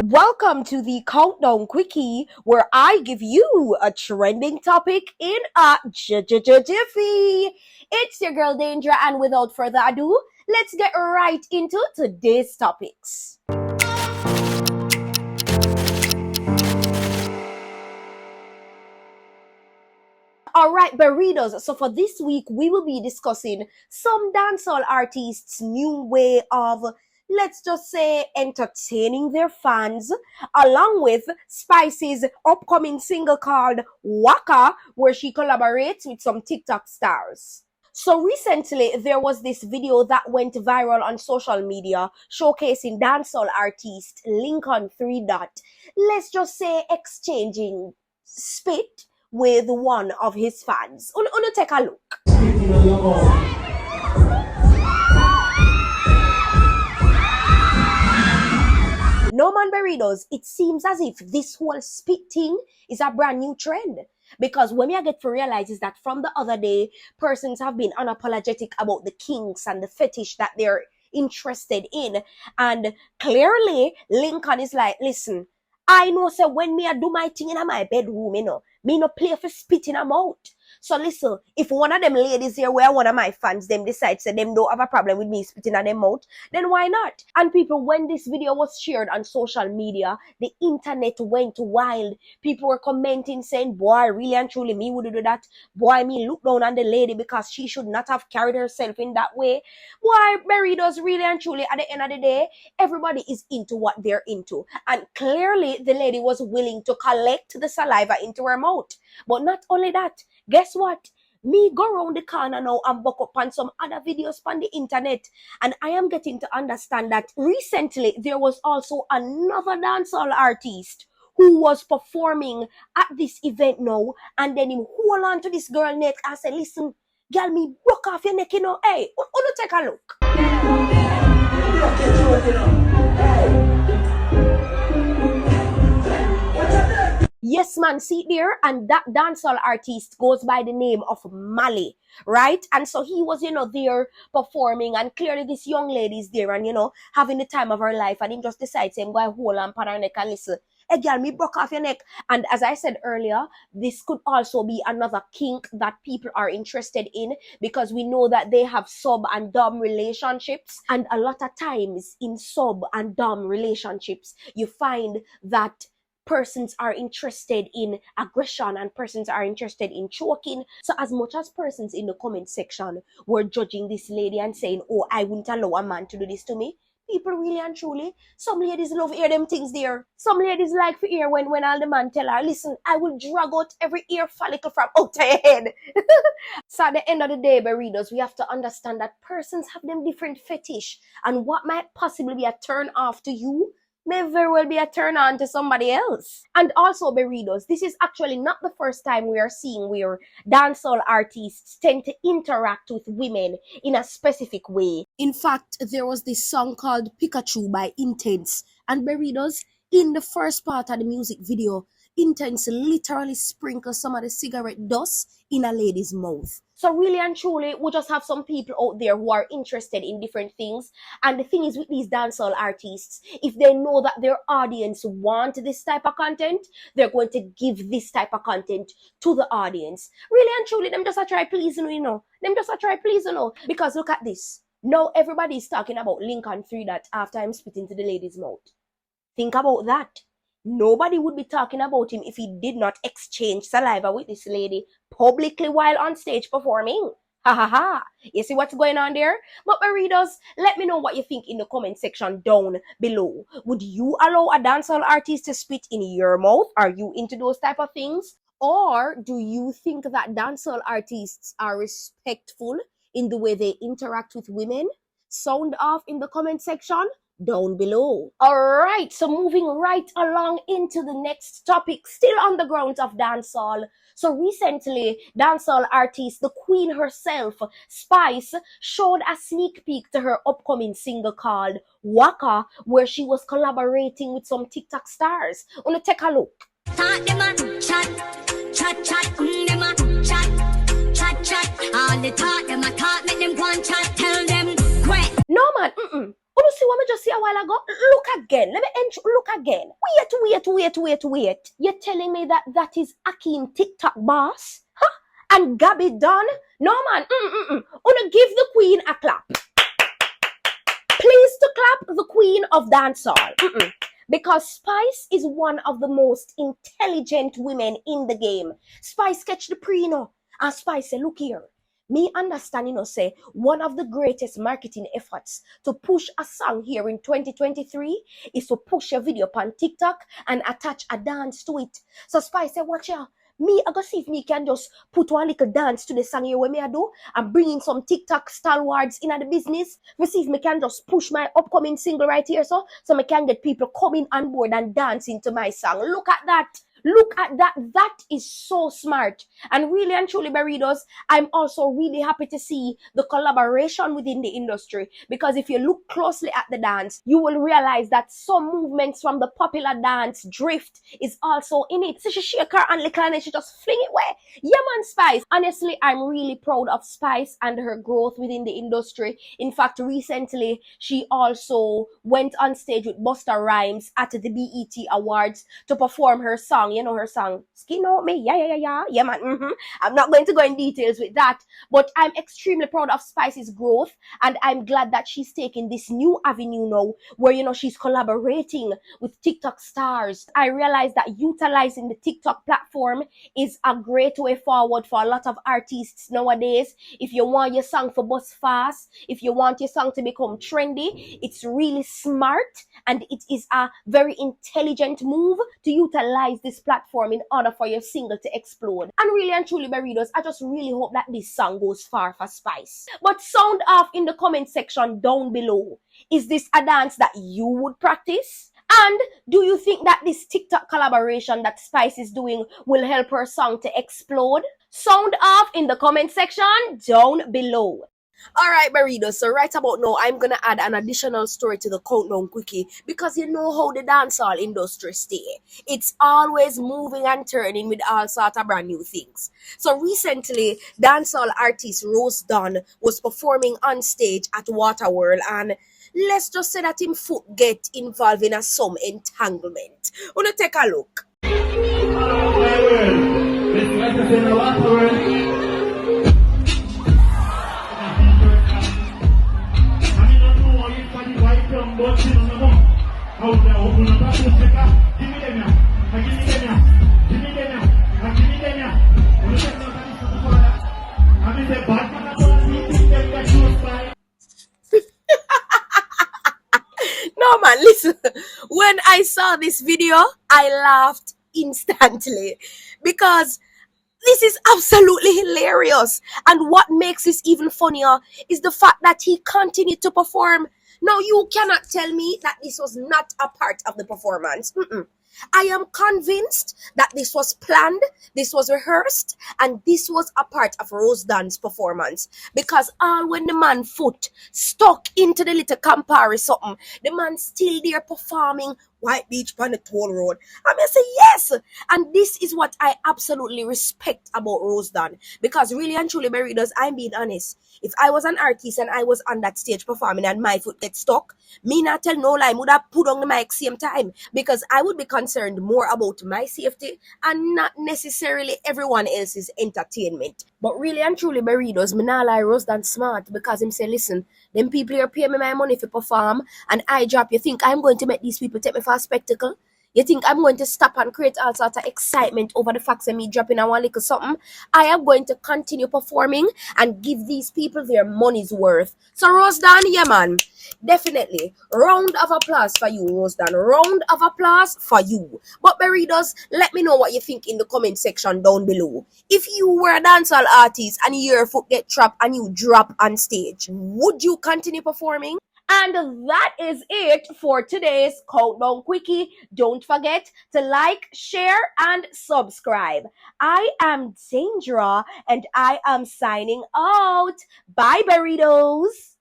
Welcome to the Countdown Quickie, where I give you a trending topic in a jiffy. It's your girl Danger, and without further ado, let's get right into today's topics. Alright, burritos. So for this week, we will be discussing some dancehall artists' new way of, let's just say, entertaining their fans, along with Spice's upcoming single called Wakka, where she collaborates with some TikTok stars. So recently, there was this video that went viral on social media showcasing dancehall artist Lincoln 3 Dot, let's just say, exchanging spit with one of his fans. Uno take a look. No man burritos, it seems as if this whole spit thing is a brand new trend. Because when I get to realize is that from the other day, persons have been unapologetic about the kinks and the fetish that they're interested in. And clearly, Lincoln is like, listen, I know, so when me I do my thing in my bedroom, me no play for spit in a mouth. So listen, if one of them ladies here where one of my fans, them decides that them don't have a problem with me spitting in their mouth, then why not? And people, when this video was shared on social media, the internet went wild. People were commenting saying, boy, really and truly, me would do that. Boy, me look down on the lady because she should not have carried herself in that way. Boy, burritos, really and truly, at the end of the day, everybody is into what they're into. And clearly, the lady was willing to collect the saliva into her mouth. But not only that, guess what? Me go around the corner now and buck up on some other videos on the internet, and I am getting to understand that recently there was also another dancehall artist who was performing at this event now, and then him hold on to this girl neck and say, listen, girl, me broke off your neck, hey, take a look. Yes, man, see there, and that dancehall artist goes by the name of Mali, right? And so he was, there performing, and clearly this young lady is there and, having the time of her life, and he just decides to go and hold on her neck and listen, hey, girl, me broke off your neck. And as I said earlier, this could also be another kink that people are interested in, because we know that they have sub and dom relationships, and a lot of times in sub and dom relationships, you find that persons are interested in aggression and persons are interested in choking. So as much as persons in the comment section were judging this lady and saying, oh, I wouldn't allow a man to do this to me, people really and truly, some ladies love hear them things there. Some ladies like to hear when all the man tell her, listen, I will drag out every ear follicle from out her head. So at the end of the day, burritos, we have to understand that persons have them different fetish, and what might possibly be a turn off to you may very well be a turn on to somebody else. And also, burritos, this is actually not the first time we are seeing where dancehall artists tend to interact with women in a specific way. In fact, there was this song called Pikachu by Intense, and burritos, in the first part of the music video, Intense literally sprinkles some of the cigarette dust in a lady's mouth. So really and truly, we just have some people out there who are interested in different things. And the thing is with these dancehall artists, if they know that their audience want this type of content, they're going to give this type of content to the audience. Really and truly, them just a try pleasing, Them just a try pleasing, Because look at this. Now everybody is talking about Lincoln 3 Dot after I'm spitting to the lady's mouth. Think about that. Nobody would be talking about him if he did not exchange saliva with this lady publicly while on stage performing. Ha ha ha. You see what's going on there? But burritos, let me know what you think in the comment section down below. Would you allow a dancehall artist to spit in your mouth? Are you into those type of things? Or do you think that dancehall artists are respectful in the way they interact with women? Sound off in the comment section down below. Alright, so moving right along into the next topic, still on the grounds of dancehall. So recently, dancehall artist, the queen herself, Spice, showed a sneak peek to her upcoming single called Wakka, where she was collaborating with some TikTok stars. Wanna take a look? All the talk, them a talk, make them go and chat, tell them, no man, see what I while ago. Look again. Let me look again. Wait. You're telling me that that is Akeem TikTok boss? Huh? And Gabby Dunn? No, man. Wanna give the queen a clap. Please to clap the queen of dancehall. Because Spice is one of the most intelligent women in the game. Spice catch the pre, and Spice say, look here. Me understand, say, one of the greatest marketing efforts to push a song here in 2023 is to push a video on TikTok and attach a dance to it. So Spice say, watch out. Me, I go see if me can just put one little dance to the song here where me I do and bring in some TikTok stalwarts in the business. We see if me can just push my upcoming single right here so me can get people coming on board and dancing to my song. Look at that. Look at that. That is so smart. And really and truly, Berrydos, I'm also really happy to see the collaboration within the industry. Because if you look closely at the dance, you will realize that some movements from the popular dance, drift, is also in it. So she shake her and lick and she just fling it away. Yeah, man, Spice. Honestly, I'm really proud of Spice and her growth within the industry. In fact, recently, she also went on stage with Busta Rhymes at the BET Awards to perform her song. You know her song, Skin Out Me, yeah, man. I'm not going to go in details with that, but I'm extremely proud of Spice's growth, and I'm glad that she's taking this new avenue now, where she's collaborating with TikTok stars. I realize that utilizing the TikTok platform is a great way forward for a lot of artists nowadays. If you want your song to buzz fast, if you want your song to become trendy, it's really smart, and it is a very intelligent move to utilize this platform in order for your single to explode. And really and truly, Berrydos, I just really hope that this song goes far for Spice. But sound off in the comment section down below. Is this a dance that you would practice? And do you think that this TikTok collaboration that Spice is doing will help her song to explode? Sound off in the comment section down below. Alright, Berrydos, so right about now, I'm gonna add an additional story to the countdown quickie because you know how the dancehall industry stay. It's always moving and turning with all sorts of brand new things. So recently, dancehall artist RozeDon was performing on stage at Waterworld, and let's just say that him foot get involved in some entanglement. Wanna take a look? No, man, listen. When I saw this video, I laughed instantly because this is absolutely hilarious. And what makes this even funnier is the fact that he continued to perform. Now, you cannot tell me that this was not a part of the performance. I am convinced that this was planned, this was rehearsed, and this was a part of RozeDon's performance. Because all when the man foot stuck into the little Campari something, the man still there performing White Beach on the toll road. I'm gonna say yes. And this is what I absolutely respect about RozeDon. Because really and truly, Berrydos, I'm being honest. If I was an artist and I was on that stage performing and my foot gets stuck, me not tell no lie, I would have put on the mic same time. Because I would be concerned more about my safety and not necessarily everyone else's entertainment. But really and truly, Berrydos, me not lie, RozeDon smart because him say, listen, them people here pay me my money to perform and I drop. You think I'm going to make these people take me for a spectacle? You think I'm going to stop and create all sorts of excitement over the fact of me dropping a one little something? I am going to continue performing and give these people their money's worth. So RozeDon, yeah man, definitely. Round of applause for you, RozeDon. Round of applause for you. But Berrydos, let me know what you think in the comment section down below. If you were a dancehall artist and your foot get trapped and you drop on stage, would you continue performing? And that is it for today's Countdown Quickie. Don't forget to like, share, and subscribe. I am Dangera, and I am signing out. Bye, Berrydos.